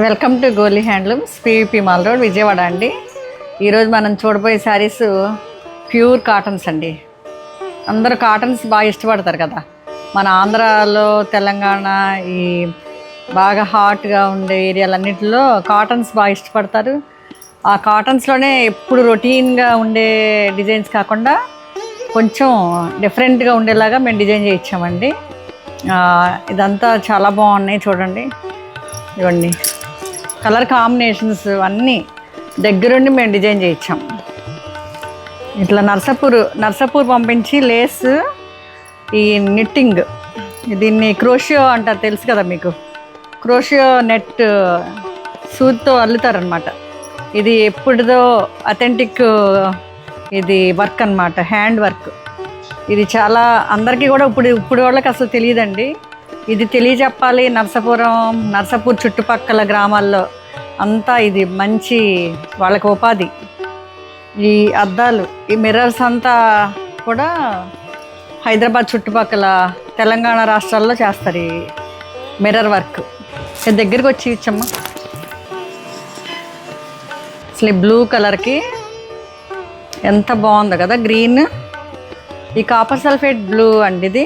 Welcome to Goli handlooms, PVP mall road, Vijayawada అండి. ఈరోజు మనం చూడబోయే శారీస్ ప్యూర్ కాటన్స్ అండి. అందరూ కాటన్స్ బాగా ఇష్టపడతారు కదా. మన ఆంధ్రాలో, తెలంగాణ, ఈ బాగా హాట్గా ఉండే ఏరియాలన్నింటిలో కాటన్స్ బాగా ఇష్టపడతారు. ఆ కాటన్స్లోనే ఎప్పుడు రొటీన్గా ఉండే డిజైన్స్ కాకుండా కొంచెం డిఫరెంట్గా ఉండేలాగా మేము డిజైన్ చేయించామండి. ఇదంతా చాలా బాగున్నాయి చూడండి. ఇవన్నీ కలర్ కాంబినేషన్స్ అన్నీ దగ్గరుండి మేము డిజైన్ చేయించాం. ఇట్లా నర్సాపూర్ పంపించి లేస్, ఈ నిట్టింగ్, దీన్ని క్రోషియో అంటారు, తెలుసు కదా మీకు. క్రోషియో నెట్ సూత్తో అల్లుతారనమాట. ఇది ఎప్పుడుదో అథెంటిక్ ఇది వర్క్ అనమాట, హ్యాండ్ వర్క్. ఇది చాలా అందరికీ కూడా ఇప్పుడు వాళ్ళకి అసలు తెలియదండి. ఇది తెలియజెప్పాలి. నర్సాపూర్ చుట్టుపక్కల గ్రామాల్లో అంతా ఇది మంచి వాళ్ళకి ఉపాధి. ఈ అద్దాలు, ఈ మిర్రర్స్ అంతా కూడా హైదరాబాద్ చుట్టుపక్కల తెలంగాణ రాష్ట్రాల్లో చేస్తారు ఈ మిర్రర్ వర్క్. దగ్గరికి వచ్చి ఇచ్చమ్మా. అసలు ఈ బ్లూ కలర్కి ఎంత బాగుందో కదా, గ్రీన్, ఈ కాపర్ సల్ఫేట్ బ్లూ అండి ఇది.